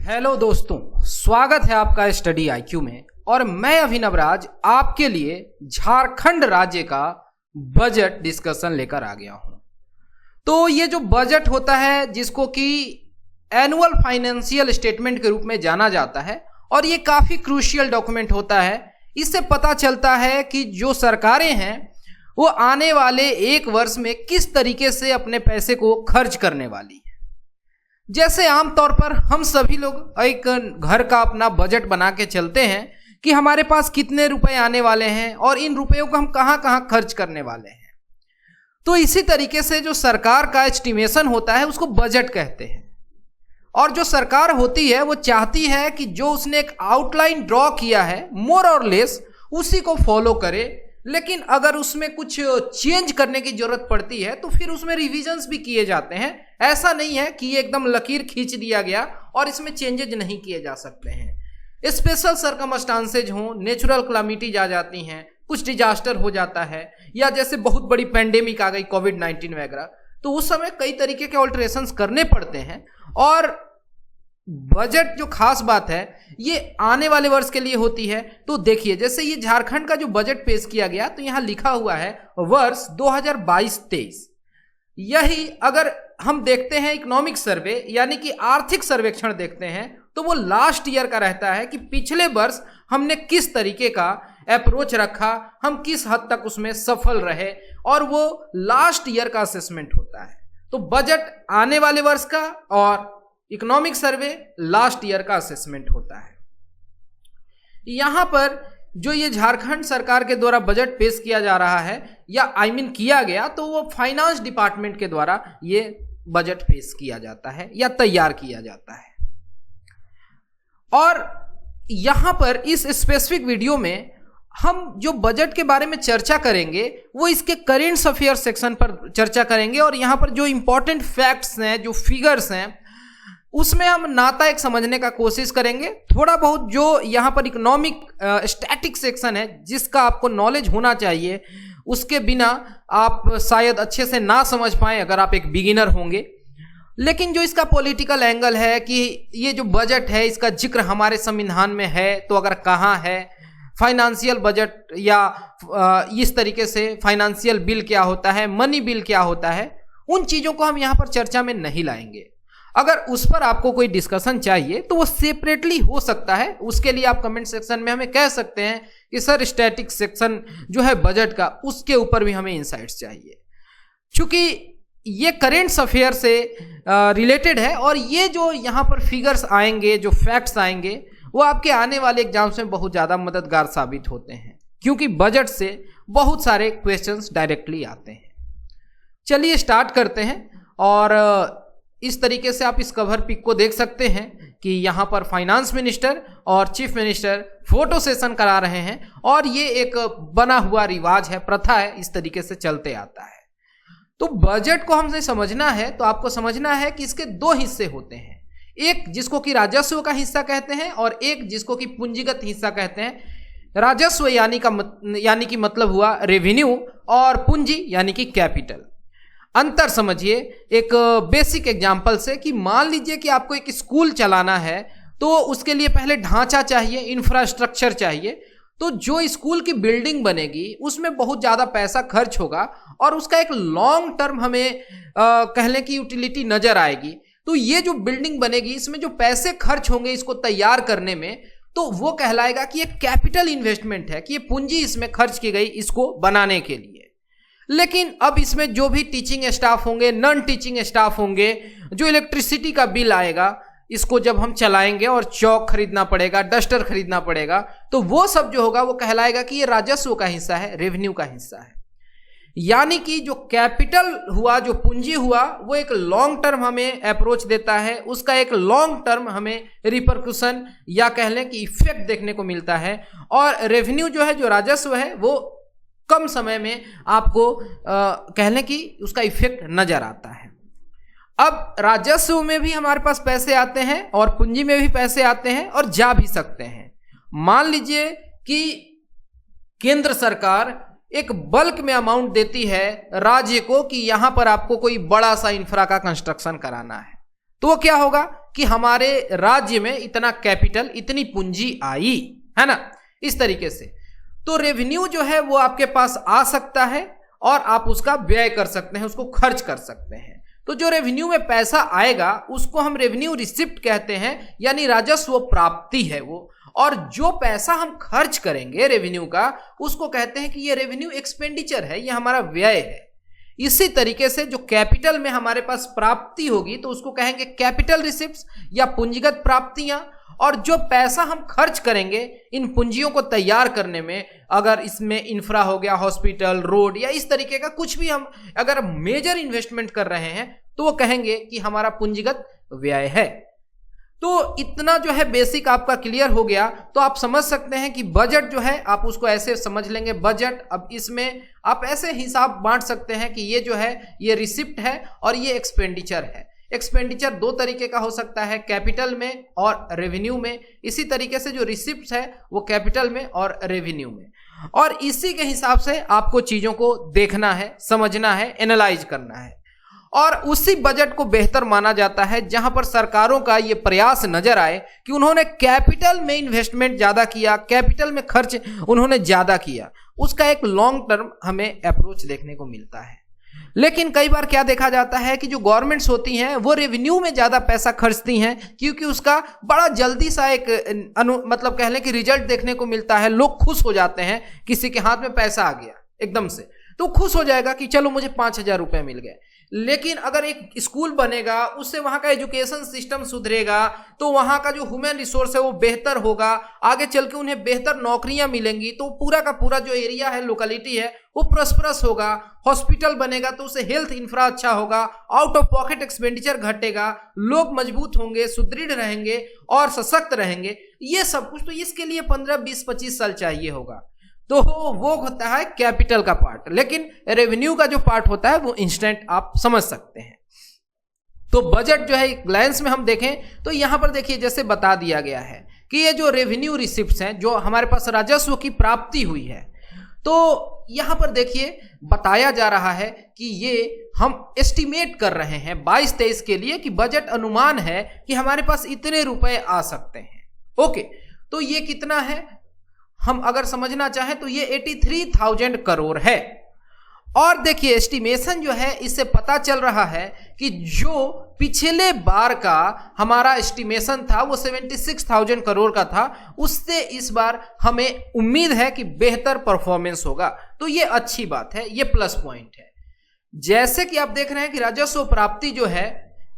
Hello दोस्तों, स्वागत है आपका स्टडी आईक्यू में। और मैं अभिनव राज आपके लिए झारखंड राज्य का बजट डिस्कशन लेकर आ गया हूं। तो ये जो बजट होता है जिसको कि एनुअल फाइनेंशियल स्टेटमेंट के रूप में जाना जाता है, और ये काफ़ी क्रूशियल डॉक्यूमेंट होता है। इससे पता चलता है कि जो सरकारें हैं वो आने वाले एक वर्ष में किस तरीके से अपने पैसे को खर्च करने वाली है। जैसे आमतौर पर हम सभी लोग एक घर का अपना बजट बना के चलते हैं कि हमारे पास कितने रुपए आने वाले हैं और इन रुपयों को हम कहाँ कहाँ खर्च करने वाले हैं। तो इसी तरीके से जो सरकार का एस्टिमेशन होता है उसको बजट कहते हैं। और जो सरकार होती है वो चाहती है कि जो उसने एक आउटलाइन ड्रॉ किया है मोर और लेस उसी को फॉलो करे, लेकिन अगर उसमें कुछ चेंज करने की जरूरत पड़ती है तो फिर उसमें रिविजन्स भी किए जाते हैं। ऐसा नहीं है कि ये एकदम लकीर खींच दिया गया और इसमें चेंजेज नहीं किए जा सकते हैं। स्पेशल सर्कमस्टांसेज हों, नेचुरल क्लामिटीज आ जाती हैं, कुछ डिजास्टर हो जाता है, या जैसे बहुत बड़ी पेंडेमिक आ गई कोविड-19 वगैरह, तो उस समय कई तरीके के ऑल्टरेशंस करने पड़ते हैं। और बजट जो खास बात है ये आने वाले वर्ष के लिए होती है। तो देखिए, जैसे ये झारखंड का जो बजट पेश किया गया तो यहाँ लिखा हुआ है वर्ष 2022-23। यही अगर हम देखते हैं इकोनॉमिक सर्वे यानी कि आर्थिक सर्वेक्षण देखते हैं तो वो लास्ट ईयर का रहता है कि पिछले वर्ष हमने किस तरीके का अप्रोच रखा, हम किस हद तक उसमें सफल रहे, और वो लास्ट ईयर का असेसमेंट होता है। तो बजट आने वाले वर्ष का और इकोनॉमिक सर्वे लास्ट ईयर का असेसमेंट होता है। यहां पर जो ये झारखंड सरकार के द्वारा बजट पेश किया जा रहा है या किया गया, तो वो फाइनेंस डिपार्टमेंट के द्वारा ये बजट पेश किया जाता है या तैयार किया जाता है। और यहां पर इस स्पेसिफिक वीडियो में हम जो बजट के बारे में चर्चा करेंगे वो इसके करेंट अफेयर सेक्शन पर चर्चा करेंगे। और यहां पर जो इंपॉर्टेंट फैक्ट्स हैं, जो फिगर्स हैं, उसमें हम नाता एक समझने का कोशिश करेंगे। थोड़ा बहुत जो यहाँ पर इकोनॉमिक स्टैटिक सेक्शन है जिसका आपको नॉलेज होना चाहिए, उसके बिना आप शायद अच्छे से ना समझ पाएं अगर आप एक बिगिनर होंगे। लेकिन जो इसका पॉलिटिकल एंगल है कि ये जो बजट है इसका जिक्र हमारे संविधान में है तो अगर कहाँ है, फाइनेंशियल बजट या इस तरीके से फाइनेंशियल बिल क्या होता है, मनी बिल क्या होता है, उन चीज़ों को हम यहाँ पर चर्चा में नहीं लाएंगे। अगर उस पर आपको कोई डिस्कशन चाहिए तो वो सेपरेटली हो सकता है। उसके लिए आप कमेंट सेक्शन में हमें कह सकते हैं कि सर स्टैटिक सेक्शन जो है बजट का उसके ऊपर भी हमें इंसाइट्स चाहिए, क्योंकि ये करेंट अफेयर से रिलेटेड है। और ये जो यहाँ पर फिगर्स आएंगे, जो फैक्ट्स आएंगे, वो आपके आने वाले एग्जाम्स में बहुत ज़्यादा मददगार साबित होते हैं, क्योंकि बजट से बहुत सारे क्वेश्चंस डायरेक्टली आते हैं। चलिए स्टार्ट करते हैं। और इस तरीके से आप इस कवर पिक को देख सकते हैं कि यहाँ पर फाइनेंस मिनिस्टर और चीफ मिनिस्टर फोटो सेशन करा रहे हैं, और ये एक बना हुआ रिवाज है, प्रथा है, इस तरीके से चलते आता है। तो बजट को हमसे समझना है तो आपको समझना है कि इसके दो हिस्से होते हैं, एक जिसको कि राजस्व का हिस्सा कहते हैं और एक जिसको कि पूंजीगत हिस्सा कहते हैं। राजस्व यानी कि मतलब हुआ रेवेन्यू, और पूंजी यानी कि कैपिटल। अंतर समझिए एक बेसिक एग्जाम्पल से कि मान लीजिए कि आपको एक स्कूल चलाना है तो उसके लिए पहले ढांचा चाहिए, इंफ्रास्ट्रक्चर चाहिए। तो जो स्कूल की बिल्डिंग बनेगी उसमें बहुत ज़्यादा पैसा खर्च होगा और उसका एक लॉन्ग टर्म हमें कहने की यूटिलिटी नज़र आएगी। तो ये जो बिल्डिंग बनेगी इसमें जो पैसे खर्च होंगे इसको तैयार करने में, तो वो कहलाएगा कि ये कैपिटल इन्वेस्टमेंट है, कि ये पूंजी इसमें खर्च की गई इसको बनाने के लिए। लेकिन अब इसमें जो भी टीचिंग स्टाफ होंगे, नॉन टीचिंग स्टाफ होंगे, जो इलेक्ट्रिसिटी का बिल आएगा, इसको जब हम चलाएंगे और चौक खरीदना पड़ेगा, डस्टर खरीदना पड़ेगा, तो वो सब जो होगा वो कहलाएगा कि ये राजस्व का हिस्सा है, रेवेन्यू का हिस्सा है। यानी कि जो कैपिटल हुआ, जो पूंजी हुआ, वो एक लॉन्ग टर्म हमें अप्रोच देता है, उसका एक लॉन्ग टर्म हमें रिपरक्यूशन या कह लें कि इफेक्ट देखने को मिलता है। और रेवेन्यू जो है, जो राजस्व है, वो कम समय में आपको कहने की उसका इफेक्ट नजर आता है। अब राजस्व में भी हमारे पास पैसे आते हैं और पूंजी में भी पैसे आते हैं और जा भी सकते हैं। मान लीजिए कि केंद्र सरकार एक बल्क में अमाउंट देती है राज्य को कि यहां पर आपको कोई बड़ा सा इंफ्रा का कंस्ट्रक्शन कराना है, तो वो क्या होगा कि हमारे राज्य में इतना कैपिटल, इतनी पूंजी आई, है ना, इस तरीके से। तो रेवेन्यू जो है वो आपके पास आ सकता है और आप उसका व्यय कर सकते हैं, उसको खर्च कर सकते हैं। तो जो रेवेन्यू में पैसा आएगा उसको हम रेवेन्यू रिसिप्ट कहते हैं, यानी राजस्व प्राप्ति है वो। और जो पैसा हम खर्च करेंगे रेवेन्यू का, उसको कहते हैं कि ये रेवेन्यू एक्सपेंडिचर है, ये हमारा व्यय है। इसी तरीके से जो कैपिटल में हमारे पास प्राप्ति होगी तो उसको कहेंगे कैपिटल रिसिप्ट्स या पूंजीगत प्राप्तियां। और जो पैसा हम खर्च करेंगे इन पूंजियों को तैयार करने में, अगर इसमें इंफ्रा हो गया, हॉस्पिटल, रोड या इस तरीके का कुछ भी हम अगर मेजर इन्वेस्टमेंट कर रहे हैं तो वो कहेंगे कि हमारा पूंजीगत व्यय है। तो इतना जो है बेसिक आपका क्लियर हो गया। तो आप समझ सकते हैं कि बजट जो है आप उसको ऐसे समझ लेंगे, बजट। अब इसमें आप ऐसे हिसाब बांट सकते हैं कि ये जो है ये रिसिप्ट है और ये एक्सपेंडिचर है। एक्सपेंडिचर दो तरीके का हो सकता है, कैपिटल में और रेवेन्यू में। इसी तरीके से जो रिसिप्ट है वो कैपिटल में और रेवेन्यू में। और इसी के हिसाब से आपको चीजों को देखना है, समझना है, एनालाइज करना है। और उसी बजट को बेहतर माना जाता है जहां पर सरकारों का ये प्रयास नजर आए कि उन्होंने कैपिटल में इन्वेस्टमेंट ज्यादा किया, कैपिटल में खर्च उन्होंने ज्यादा किया। उसका एक लॉन्ग टर्म हमें अप्रोच देखने को मिलता है। लेकिन कई बार क्या देखा जाता है कि जो गवर्नमेंट्स होती हैं वो रेवेन्यू में ज्यादा पैसा खर्चती हैं, क्योंकि उसका बड़ा जल्दी सा एक मतलब कह लें कि रिजल्ट देखने को मिलता है। लोग खुश हो जाते हैं, किसी के हाथ में पैसा आ गया एकदम से तो खुश हो जाएगा कि चलो मुझे 5,000 रुपए मिल गए। लेकिन अगर एक स्कूल बनेगा, उससे वहां का एजुकेशन सिस्टम सुधरेगा, तो वहां का जो ह्यूमन रिसोर्स है वो बेहतर होगा, आगे चल के उन्हें बेहतर नौकरियां मिलेंगी, तो पूरा का पूरा जो एरिया है, लोकेलिटी है, वो प्रॉस्परस होगा। हॉस्पिटल बनेगा तो उससे हेल्थ इंफ्रा अच्छा होगा, आउट ऑफ पॉकेट एक्सपेंडिचर घटेगा, लोग मजबूत होंगे, सुदृढ़ रहेंगे और सशक्त रहेंगे। ये सब कुछ तो इसके लिए 15, 20, 25 साल चाहिए होगा। तो वो होता है कैपिटल का पार्ट। लेकिन रेवेन्यू का जो पार्ट होता है वो इंस्टेंट आप समझ सकते हैं। तो बजट जो है एक ग्लैंस में हम देखें तो यहां पर देखिए जैसे बता दिया गया है कि ये जो रेवेन्यू रिसिप्ट्स हैं, जो हमारे पास राजस्व की प्राप्ति हुई है, तो यहां पर देखिए बताया जा रहा है कि ये हम एस्टिमेट कर रहे हैं 22-23 के लिए कि बजट अनुमान है कि हमारे पास इतने रुपए आ सकते हैं। ओके, तो ये कितना है हम अगर समझना चाहें तो ये 83,000 करोड़ है। और देखिए एस्टिमेशन जो है इससे पता चल रहा है कि जो पिछले बार का हमारा एस्टिमेशन था वो 76,000 करोड़ का था, उससे इस बार हमें उम्मीद है कि बेहतर परफॉर्मेंस होगा। तो ये अच्छी बात है, ये प्लस पॉइंट है। जैसे कि आप देख रहे हैं कि राजस्व प्राप्ति जो है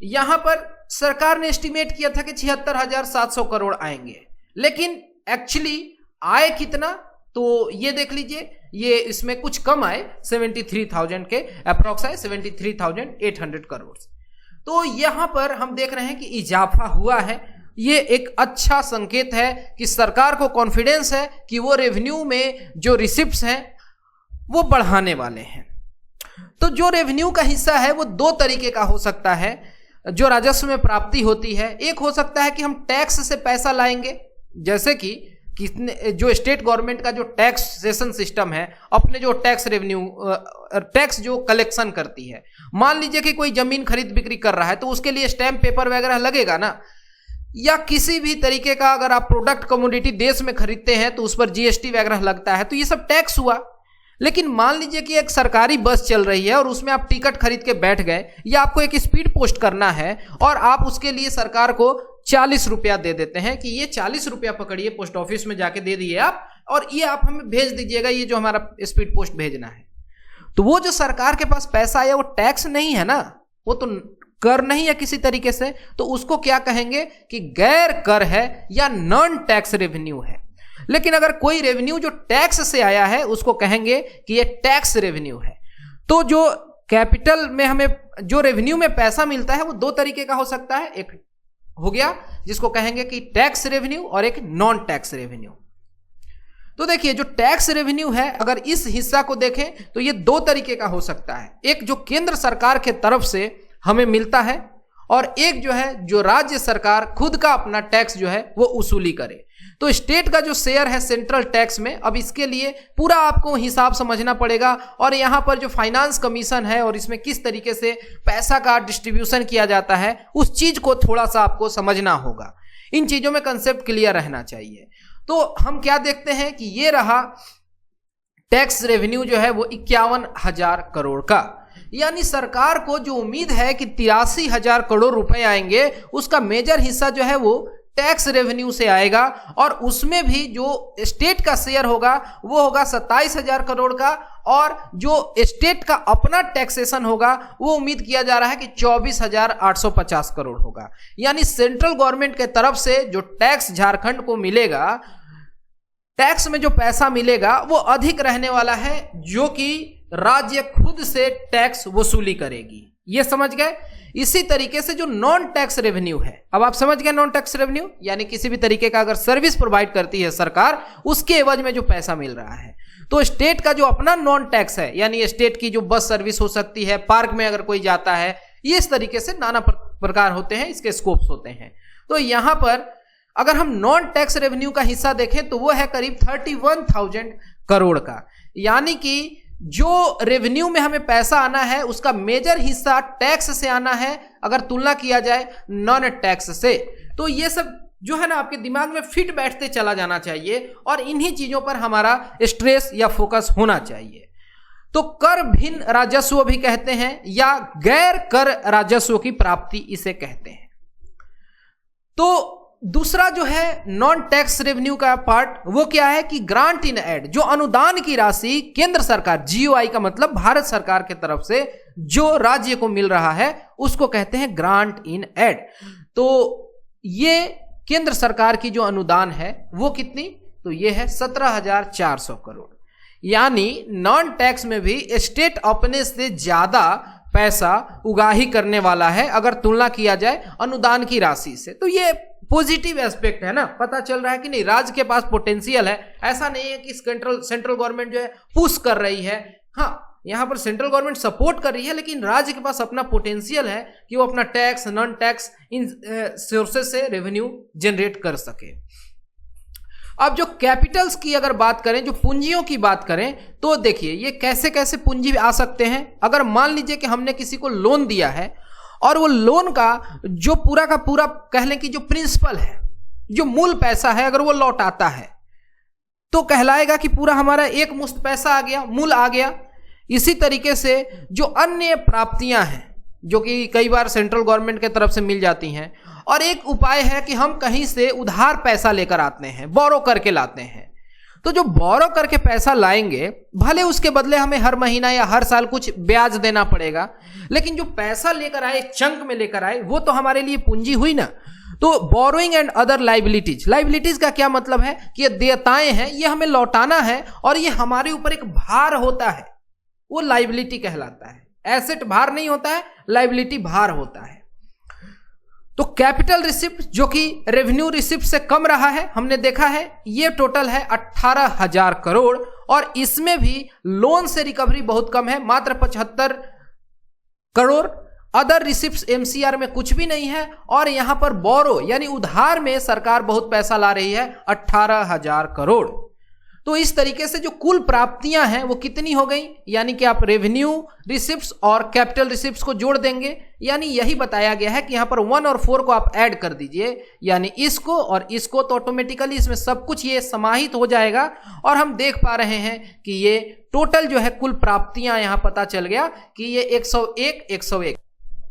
यहां पर सरकार ने एस्टिमेट किया था कि 76,700 करोड़ आएंगे, लेकिन एक्चुअली आए कितना, तो ये देख लीजिए, ये इसमें कुछ कम आए, 73,000 के अप्रॉक्स आए, 73,800 करोड़। तो यहां पर हम देख रहे हैं कि इजाफा हुआ है। ये एक अच्छा संकेत है कि सरकार को कॉन्फिडेंस है कि वो रेवेन्यू में जो रिसिप्ट्स हैं वो बढ़ाने वाले हैं। तो जो रेवेन्यू का हिस्सा है वो दो तरीके का हो सकता है जो राजस्व में प्राप्ति होती है। एक हो सकता है कि हम टैक्स से पैसा लाएंगे, जैसे कि कितने जो स्टेट गवर्नमेंट का जो टैक्सेशन सिस्टम है, अपने जो टैक्स रेवेन्यू टैक्स जो कलेक्शन करती है, मान लीजिए कि कोई जमीन खरीद बिक्री कर रहा है तो उसके लिए स्टैम्प पेपर वगैरह लगेगा ना, या किसी भी तरीके का अगर आप प्रोडक्ट कमोडिटी देश में खरीदते हैं तो उस पर जीएसटी वगैरह लगता है, तो ये सब टैक्स हुआ। लेकिन मान लीजिए कि एक सरकारी बस चल रही है और उसमें आप टिकट खरीद के बैठ गए, या आपको एक स्पीड पोस्ट करना है और आप उसके लिए सरकार को 40 रुपया दे देते हैं कि ये 40 रुपया पकड़िए, पोस्ट ऑफिस में जाके दे दिए आप, और ये आप हमें भेज दीजिएगा, ये जो हमारा स्पीड पोस्ट भेजना है। तो वो जो सरकार के पास पैसा आया वो टैक्स नहीं है ना, वो तो कर नहीं है किसी तरीके से, तो उसको क्या कहेंगे कि गैर कर है या नॉन टैक्स रेवेन्यू है। लेकिन अगर कोई रेवेन्यू जो टैक्स से आया है उसको कहेंगे कि ये टैक्स रेवेन्यू है। तो जो कैपिटल में हमें जो रेवेन्यू में पैसा मिलता है वो दो तरीके का हो सकता है, एक हो गया जिसको कहेंगे कि टैक्स रेवेन्यू और एक नॉन टैक्स रेवेन्यू। तो देखिए जो टैक्स रेवेन्यू है अगर इस हिस्सा को देखें तो ये दो तरीके का हो सकता है, एक जो केंद्र सरकार के तरफ से हमें मिलता है और एक जो है जो राज्य सरकार खुद का अपना टैक्स जो है वो वसूली करे। तो स्टेट का जो शेयर है सेंट्रल टैक्स में, अब इसके लिए पूरा आपको हिसाब समझना पड़ेगा और यहाँ पर जो फाइनेंस कमीशन है और इसमें किस तरीके से पैसा का डिस्ट्रीब्यूशन किया जाता है उस चीज को थोड़ा सा आपको समझना होगा। इन चीजों में कंसेप्ट क्लियर रहना चाहिए। तो हम क्या देखते हैं कि ये रहा टैक्स रेवेन्यू जो है वो 51,000 करोड़ का, यानी सरकार को जो उम्मीद है कि 83,000 करोड़ रुपए आएंगे उसका मेजर हिस्सा जो है वो टैक्स रेवेन्यू से आएगा और उसमें भी जो स्टेट का शेयर होगा वो होगा 27,000 करोड़ का और जो स्टेट का अपना टैक्सेशन होगा वो उम्मीद किया जा रहा है कि 24,850 करोड़ होगा। यानी सेंट्रल गवर्नमेंट के तरफ से जो टैक्स झारखंड को मिलेगा, टैक्स में जो पैसा मिलेगा वो अधिक रहने वाला है जो कि राज्य खुद से टैक्स वसूली करेगी। ये समझ गए। इसी तरीके से जो नॉन टैक्स रेवेन्यू है, अब आप समझ गए नॉन टैक्स रेवेन्यू यानी किसी भी तरीके का अगर सर्विस प्रोवाइड करती है सरकार उसके एवज में जो पैसा मिल रहा है। तो स्टेट का जो अपना नॉन टैक्स है यानी स्टेट की जो बस सर्विस हो सकती है, पार्क में अगर कोई जाता है, ये इस तरीके से नाना प्रकार होते हैं, इसके स्कोप्स होते हैं। तो यहां पर अगर हम नॉन टैक्स रेवेन्यू का हिस्सा देखें तो वो है करीब 31,000 करोड़ का, यानी कि जो रेवेन्यू में हमें पैसा आना है उसका मेजर हिस्सा टैक्स से आना है अगर तुलना किया जाए नॉन टैक्स से। तो ये सब जो है ना आपके दिमाग में फिट बैठते चला जाना चाहिए और इन्हीं चीजों पर हमारा स्ट्रेस या फोकस होना चाहिए। तो कर भिन्न राजस्व भी कहते हैं या गैर कर राजस्व की प्राप्ति इसे कहते हैं। तो दूसरा जो है नॉन टैक्स रेवेन्यू का पार्ट वो क्या है कि ग्रांट इन एड, जो अनुदान की राशि केंद्र सरकार, जीओआई का मतलब भारत सरकार की तरफ से जो राज्य को मिल रहा है उसको कहते हैं ग्रांट इन एड। तो ये केंद्र सरकार की जो अनुदान है वो कितनी, तो ये है 17,400 करोड़। यानी नॉन टैक्स में भी स्टेट अपने से ज्यादा पैसा उगाही करने वाला है अगर तुलना किया जाए अनुदान की राशि से। तो ये पॉजिटिव एस्पेक्ट है ना, पता चल रहा है कि नहीं राज्य के पास पोटेंशियल है। ऐसा नहीं है कि सेंट्रल गवर्नमेंट जो है पुश कर रही है, हाँ यहां पर सेंट्रल गवर्नमेंट सपोर्ट कर रही है, लेकिन राज्य के पास अपना पोटेंशियल है कि वो अपना tax non tax in sources से रेवेन्यू जनरेट कर सके। अब जो कैपिटल्स की अगर बात करें, जो पूंजियों की बात करें, तो देखिए ये कैसे कैसे पूंजी आ सकते हैं। अगर मान लीजिए कि हमने किसी को लोन दिया है और वो लोन का जो पूरा का पूरा कह लें कि जो प्रिंसिपल है, जो मूल पैसा है, अगर वो लौटाता है तो कहलाएगा कि पूरा हमारा एक मुश्त पैसा आ गया, मूल आ गया। इसी तरीके से जो अन्य प्राप्तियां हैं जो कि कई बार सेंट्रल गवर्नमेंट की तरफ से मिल जाती हैं, और एक उपाय है कि हम कहीं से उधार पैसा लेकर आते हैं, बोरो करके लाते हैं। तो जो बोरो करके पैसा लाएंगे, भले उसके बदले हमें हर महीना या हर साल कुछ ब्याज देना पड़ेगा, लेकिन जो पैसा लेकर आए, चंक में लेकर आए, वो तो हमारे लिए पूंजी हुई ना। तो borrowing and other liabilities, liabilities का क्या मतलब है कि ये देयताएं हैं, ये हमें लौटाना है और ये हमारे ऊपर एक भार होता है, वो लाइबिलिटी कहलाता है। एसेट भार नहीं होता है, लाइबिलिटी भार होता है। तो कैपिटल रिसिप्ट जो कि रेवेन्यू रिसिप्ट से कम रहा है, हमने देखा है, ये टोटल है 18,000 करोड़ और इसमें भी लोन से रिकवरी बहुत कम है, मात्र 75 करोड़। अदर रिसिप्ट्स एमसीआर में कुछ भी नहीं है और यहां पर बोरो यानी उधार में सरकार बहुत पैसा ला रही है, 18,000 करोड़। तो इस तरीके से जो कुल प्राप्तियां हैं वो कितनी हो गई, यानी कि आप रेवेन्यू रिसिप्ट्स और कैपिटल रिसिप्ट्स को जोड़ देंगे, यानी यही बताया गया है कि यहां पर 1 और 4 को आप ऐड कर दीजिए, यानी इसको और इसको, तो ऑटोमेटिकली इसमें सब कुछ ये समाहित हो जाएगा और हम देख पा रहे हैं कि ये टोटल जो है कुल प्राप्तियां यहां पता चल गया कि ये 101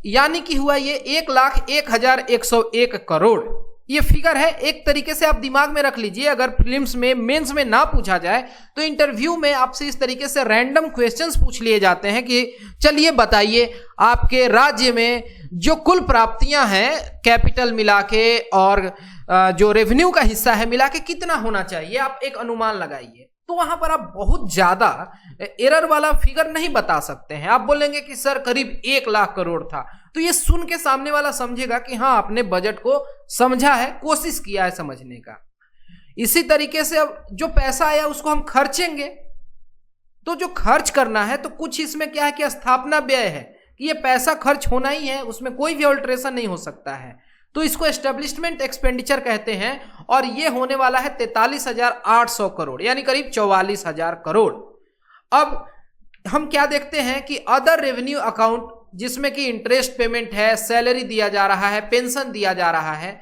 यानी कि हुआ ये 1,01,101 करोड़। ये फिगर है, एक तरीके से आप दिमाग में रख लीजिए। अगर प्रीलिम्स में, मेंस में ना पूछा जाए तो इंटरव्यू में आपसे इस तरीके से रैंडम क्वेश्चंस पूछ लिए जाते हैं कि चलिए बताइए आपके राज्य में जो कुल प्राप्तियां हैं कैपिटल मिला के और जो रेवेन्यू का हिस्सा है मिला के कितना होना चाहिए, आप एक अनुमान लगाइए। तो वहां पर आप बहुत ज्यादा एरर वाला फिगर नहीं बता सकते हैं। आप बोलेंगे कि सर करीब 1 लाख करोड़ था, तो ये सुन के सामने वाला समझेगा कि हाँ आपने बजट को समझा है, कोशिश किया है समझने का। इसी तरीके से अब जो पैसा आया उसको हम खर्चेंगे, तो जो खर्च करना है तो कुछ इसमें क्या है कि स्थापना व्यय है कि ये पैसा खर्च होना ही है, उसमें कोई भी अल्टरेशन नहीं हो सकता है। तो इसको एस्टेब्लिशमेंट एक्सपेंडिचर कहते हैं और ये होने वाला है 43,800 करोड़, यानी करीब 44,000 करोड़। अब हम क्या देखते हैं कि अदर रेवेन्यू अकाउंट, जिसमें कि इंटरेस्ट पेमेंट है, सैलरी दिया जा रहा है, पेंशन दिया जा रहा है,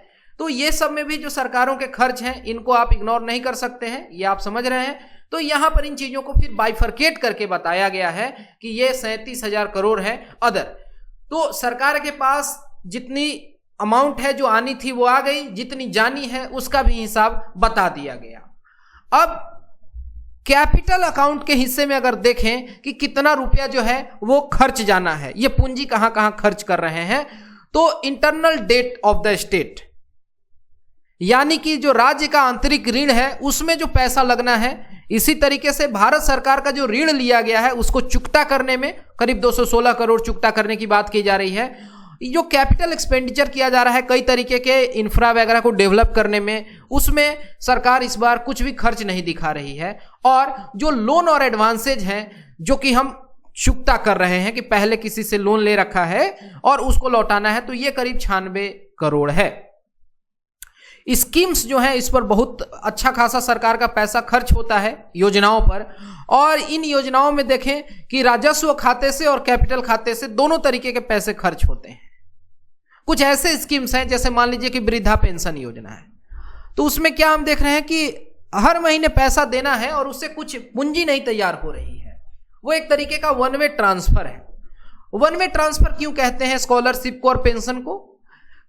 तो ये सब में भी जो सरकारों के खर्च हैं इनको आप इग्नोर नहीं कर सकते हैं, ये आप समझ रहे हैं। तो यहां पर इन चीजों को फिर बाइफरकेट करके बताया गया है कि ये 37,000 करोड़ है अदर। तो सरकार के पास जितनी अमाउंट है जो आनी थी वो आ गई, जितनी जानी है उसका भी हिसाब बता दिया गया। अब कैपिटल अकाउंट के हिस्से में अगर देखें कि कितना रुपया जो है वो खर्च जाना है, ये पूंजी कहां कहां खर्च कर रहे हैं, तो internal date of the state, यानी कि जो राज्य का आंतरिक ऋण है उसमें जो पैसा लगना है, इसी तरीके से भारत सरकार का जो ऋण लिया गया है उसको चुकता करने में करीब 216 करोड़ चुकता करने की बात की जा रही है। जो कैपिटल एक्सपेंडिचर किया जा रहा है कई तरीके के इंफ्रा वगैरह को डेवलप करने में, उसमें सरकार इस बार कुछ भी खर्च नहीं दिखा रही है। और जो लोन और एडवांसेज हैं जो कि हम चुकता कर रहे हैं कि पहले किसी से लोन ले रखा है और उसको लौटाना है, तो ये करीब 96 करोड़ है। स्कीम्स जो है इस पर बहुत अच्छा खासा सरकार का पैसा खर्च होता है योजनाओं पर, और इन योजनाओं में देखें कि राजस्व खाते से और कैपिटल खाते से दोनों तरीके के पैसे खर्च होते हैं। कुछ ऐसे स्कीम्स हैं जैसे मान लीजिए कि वृद्धा पेंशन योजना है, तो उसमें क्या हम देख रहे हैं कि हर महीने पैसा देना है और उससे कुछ पूंजी नहीं तैयार हो रही है, वो एक तरीके का वन वे ट्रांसफर है। वन वे ट्रांसफर क्यों कहते हैं स्कॉलरशिप को और पेंशन को?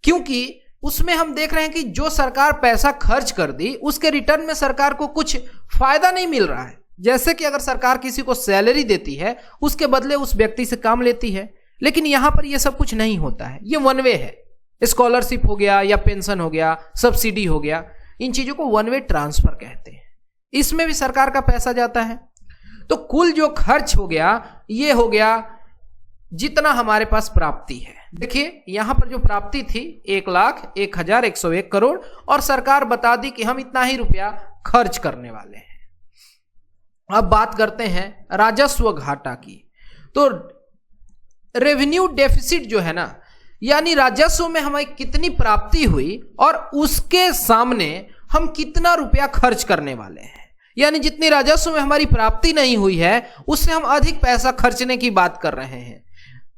क्योंकि उसमें हम देख रहे हैं कि जो सरकार पैसा खर्च कर दी उसके रिटर्न में सरकार को कुछ फायदा नहीं मिल रहा है। जैसे कि अगर सरकार किसी को सैलरी देती है उसके बदले उस व्यक्ति से काम लेती है, लेकिन यहां पर यह सब कुछ नहीं होता है, ये वन वे है। स्कॉलरशिप हो गया या पेंशन हो गया, सब्सिडी हो गया, इन चीजों को वन वे ट्रांसफर कहते हैं। इसमें भी सरकार का पैसा जाता है। तो कुल जो खर्च हो गया ये हो गया जितना हमारे पास प्राप्ति है। देखिए यहां पर जो प्राप्ति थी 1,01,101 करोड़ और सरकार बता दी कि हम इतना ही रुपया खर्च करने वाले हैं। अब बात करते हैं राजस्व घाटा की। तो रेवेन्यू डेफिसिट जो है ना, यानी राजस्व में हमें कितनी प्राप्ति हुई और उसके सामने हम कितना रुपया खर्च करने वाले हैं, यानी जितनी राजस्व में हमारी प्राप्ति नहीं हुई है उससे हम अधिक पैसा खर्चने की बात कर रहे हैं।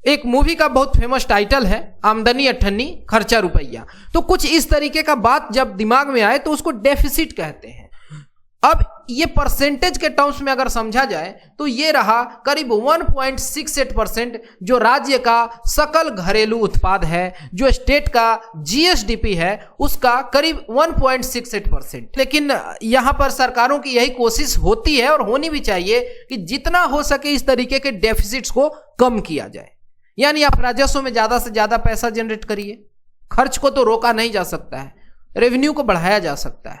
एक मूवी का बहुत फेमस टाइटल है आमदनी अठन्नी खर्चा रुपया। तो कुछ इस तरीके का बात जब दिमाग में आए तो उसको डेफिसिट कहते हैं। अब ये परसेंटेज के टर्म्स में अगर समझा जाए तो ये रहा करीब 1.68% जो राज्य का सकल घरेलू उत्पाद है, जो स्टेट का जीएसडीपी है उसका करीब 1.68%। लेकिन यहां पर सरकारों की यही कोशिश होती है और होनी भी चाहिए कि जितना हो सके इस तरीके के डेफिसिट्स को कम किया जाए। यानी आप राजस्व में ज्यादा से ज्यादा पैसा जनरेट करिए, खर्च को तो रोका नहीं जा सकता है, रेवेन्यू को बढ़ाया जा सकता है,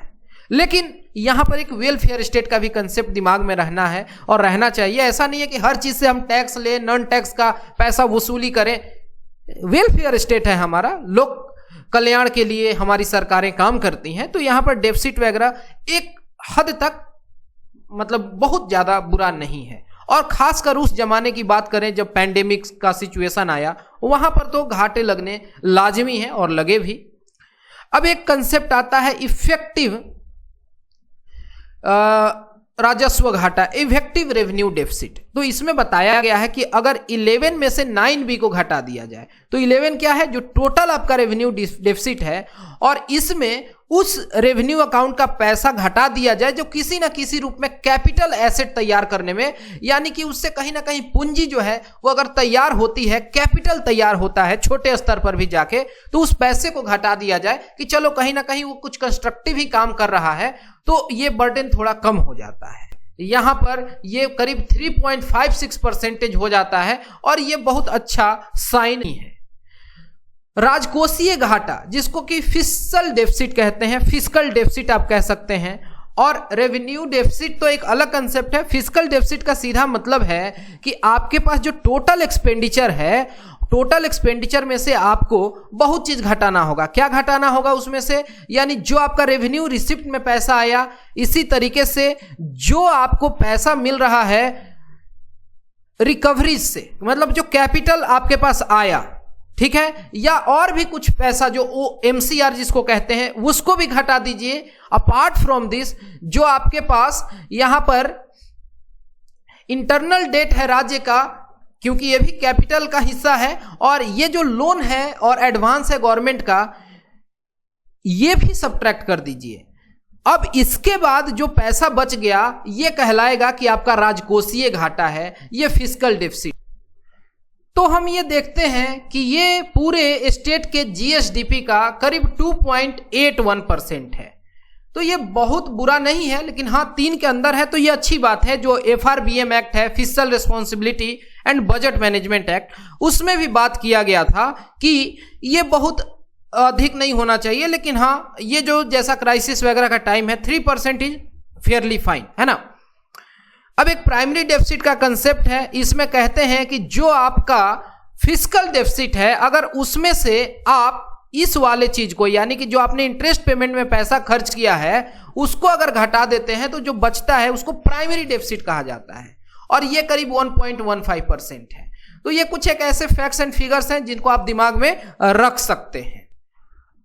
लेकिन यहां पर एक वेलफेयर स्टेट का भी कंसेप्ट दिमाग में रहना है और रहना चाहिए। ऐसा नहीं है कि हर चीज से हम टैक्स ले, नॉन टैक्स का पैसा वसूली करें। वेलफेयर स्टेट है हमारा, लोक कल्याण के लिए हमारी सरकारें काम करती हैं, तो यहां पर डेफिसिट वगैरह एक हद तक मतलब बहुत ज्यादा बुरा नहीं है। और खासकर उस जमाने की बात करें जब पैंडेमिक का सिचुएशन आया, वहां पर तो घाटे लगने लाजमी है और लगे भी। अब एक कंसेप्ट आता है इफेक्टिव राजस्व घाटा, इफेक्टिव रेवेन्यू डेफिसिट। तो इसमें बताया गया है कि अगर 11 में से 9B को घटा दिया जाए तो 11 क्या है, जो टोटल आपका रेवेन्यू डेफिसिट है, और इसमें उस रेवेन्यू अकाउंट का पैसा घटा दिया जाए जो किसी ना किसी रूप में कैपिटल एसेट तैयार करने में, यानी कि उससे कहीं ना कहीं पूंजी जो है वो अगर तैयार होती है, कैपिटल तैयार होता है छोटे स्तर पर भी जाके, तो उस पैसे को घटा दिया जाए कि चलो कहीं ना कहीं वो कुछ कंस्ट्रक्टिव ही काम कर रहा है, तो ये बर्डन थोड़ा कम हो जाता है। यहां पर ये करीब 3.56% हो जाता है और ये बहुत अच्छा साइन है। राजकोषीय घाटा जिसको कि फिस्कल डेफिसिट कहते हैं, फिस्कल डेफिसिट आप कह सकते हैं, और रेवेन्यू डेफिसिट तो एक अलग कंसेप्ट है। फिस्कल डेफिसिट का सीधा मतलब है कि आपके पास जो टोटल एक्सपेंडिचर है, टोटल एक्सपेंडिचर में से आपको बहुत चीज घटाना होगा। क्या घटाना होगा उसमें से, यानी जो आपका रेवेन्यू रिसिप्ट में पैसा आया, इसी तरीके से जो आपको पैसा मिल रहा है रिकवरीज से, मतलब जो कैपिटल आपके पास आया, ठीक है, या और भी कुछ पैसा जो MCR जिसको कहते हैं उसको भी घटा दीजिए। अपार्ट फ्रॉम दिस जो आपके पास यहां पर इंटरनल डेट है राज्य का, क्योंकि ये भी कैपिटल का हिस्सा है, और ये जो लोन है और एडवांस है गवर्नमेंट का, ये भी सब्ट्रैक्ट कर दीजिए। अब इसके बाद जो पैसा बच गया ये कहलाएगा कि आपका राजकोषीय घाटा है, ये फिस्कल डेफिसिट। तो हम ये देखते हैं कि ये पूरे स्टेट के GSDP का करीब 2.81% है। तो ये बहुत बुरा नहीं है, लेकिन हाँ 3 के अंदर है, तो ये अच्छी बात है। जो FRBM एक्ट है, fiscal responsibility and budget management act, उसमें भी बात किया गया था कि ये बहुत अधिक नहीं होना चाहिए, लेकिन हाँ ये जो जैसा क्राइसिस वगैरह का टाइम है 3% इज फेयरली फाइन, है ना। अब एक प्राइमरी डेफिसिट का कंसेप्ट है, इसमें कहते हैं कि जो आपका फिस्कल डेफिसिट है, अगर उसमें से आप इस वाले चीज को, यानी कि जो आपने इंटरेस्ट पेमेंट में पैसा खर्च किया है उसको अगर घटा देते हैं तो जो बचता है उसको प्राइमरी डेफिसिट कहा जाता है, और ये करीब 1.15% है। तो ये कुछ एक ऐसे फैक्ट्स एंड फिगर्स हैं जिनको आप दिमाग में रख सकते हैं।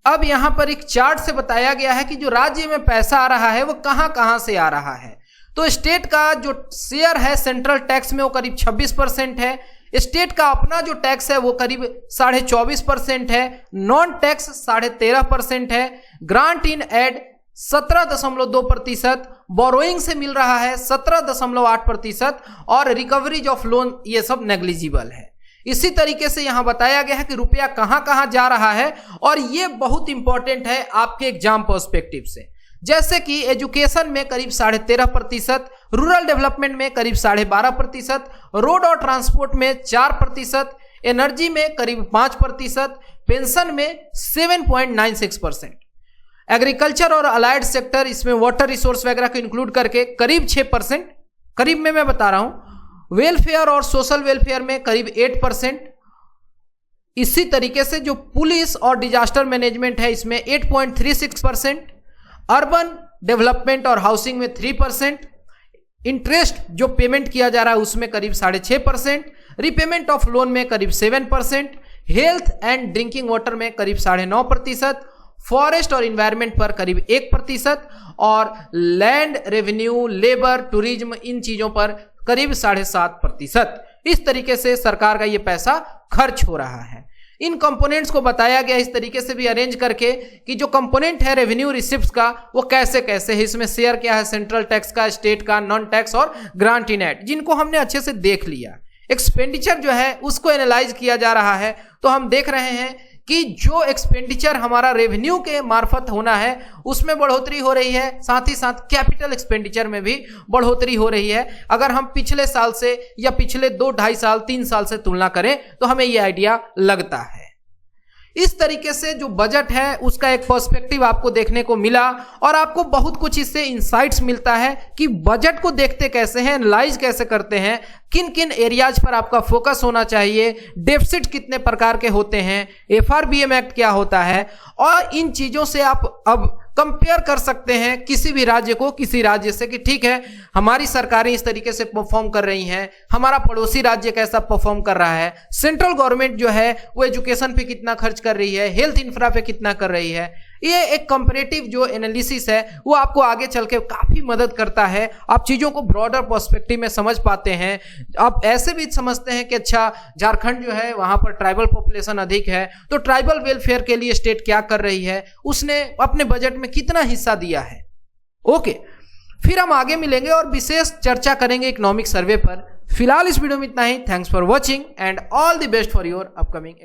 अब यहां पर एक चार्ट से बताया गया है कि जो राज्य में पैसा आ रहा है वो कहां कहां से आ रहा है। तो स्टेट का जो शेयर है सेंट्रल टैक्स में वो करीब 26% है, स्टेट का अपना जो टैक्स है वो करीब 24.5% है, नॉन टैक्स 13.5% है, ग्रांट इन एड 17.2%, बोरोइंग से मिल रहा है 17.8%, और रिकवरीज ऑफ लोन ये सब नेग्लिजिबल है। इसी तरीके से यहां बताया गया है कि रुपया कहां कहां जा रहा है, और ये बहुत इंपॉर्टेंट है आपके एग्जाम पर्सपेक्टिव से। जैसे कि एजुकेशन में करीब 13.5%, रूरल डेवलपमेंट में करीब 12.5%, रोड और ट्रांसपोर्ट में 4%, एनर्जी में करीब 5%, पेंशन में 7.96%, एग्रीकल्चर और अलाइड सेक्टर, इसमें वाटर रिसोर्स वगैरह को इंक्लूड करके करीब 6%, करीब में मैं बता रहा हूं, वेलफेयर और सोशल वेलफेयर में करीब 8%। इसी तरीके से जो पुलिस और डिजास्टर मैनेजमेंट है इसमें 8.36%, अर्बन डेवलपमेंट और हाउसिंग में 3%, इंटरेस्ट जो पेमेंट किया जा रहा है उसमें करीब 6.5%, रिपेमेंट ऑफ लोन में करीब 7%, हेल्थ एंड ड्रिंकिंग वाटर में करीब 9.5%, फॉरेस्ट और इन्वायरमेंट पर करीब 1%, और लैंड रेवेन्यू, लेबर, टूरिज्म, इन चीजों पर करीब 7.5%। इस तरीके से सरकार का ये पैसा खर्च हो रहा है। इन कंपोनेंट्स को बताया गया इस तरीके से भी अरेंज करके कि जो कंपोनेंट है रेवेन्यू रिसिप्ट्स का वो कैसे कैसे है, इसमें शेयर क्या है सेंट्रल टैक्स का, स्टेट का, नॉन टैक्स और ग्रांट इन एड, जिनको हमने अच्छे से देख लिया। एक्सपेंडिचर जो है उसको एनालाइज किया जा रहा है, तो हम देख रहे हैं कि जो एक्सपेंडिचर हमारा रेवेन्यू के मार्फत होना है उसमें बढ़ोतरी हो रही है, साथ ही साथ कैपिटल एक्सपेंडिचर में भी बढ़ोतरी हो रही है। अगर हम पिछले साल से या पिछले 2, 2.5 साल, 3 साल से तुलना करें तो हमें ये आइडिया लगता है। इस तरीके से जो बजट है उसका एक पर्सपेक्टिव आपको देखने को मिला, और आपको बहुत कुछ इससे इंसाइट्स मिलता है कि बजट को देखते कैसे हैं, एनालाइज कैसे करते हैं, किन किन एरियाज पर आपका फोकस होना चाहिए, डेफिसिट कितने प्रकार के होते हैं, FRBM एक्ट क्या होता है, और इन चीजों से आप अब कंपेयर कर सकते हैं किसी भी राज्य को किसी राज्य से कि ठीक है हमारी सरकारें इस तरीके से परफॉर्म कर रही हैं, हमारा पड़ोसी राज्य कैसा परफॉर्म कर रहा है, सेंट्रल गवर्नमेंट जो है वो एजुकेशन पे कितना खर्च कर रही है, हेल्थ इंफ्रा पे कितना कर रही है। ये एक कंपैरेटिव जो एनालिसिस है वो आपको आगे चल के काफी मदद करता है, आप चीजों को ब्रॉडर पर्सपेक्टिव में समझ पाते हैं। आप ऐसे भी समझते हैं कि अच्छा झारखंड जो है वहां पर ट्राइबल पॉपुलेशन अधिक है, तो ट्राइबल वेलफेयर के लिए स्टेट क्या कर रही है, उसने अपने बजट में कितना हिस्सा दिया है। ओके, फिर हम आगे मिलेंगे और विशेष चर्चा करेंगे इकोनॉमिक सर्वे पर। फिलहाल इस वीडियो में इतना ही। Thanks for watching and all the best for your upcoming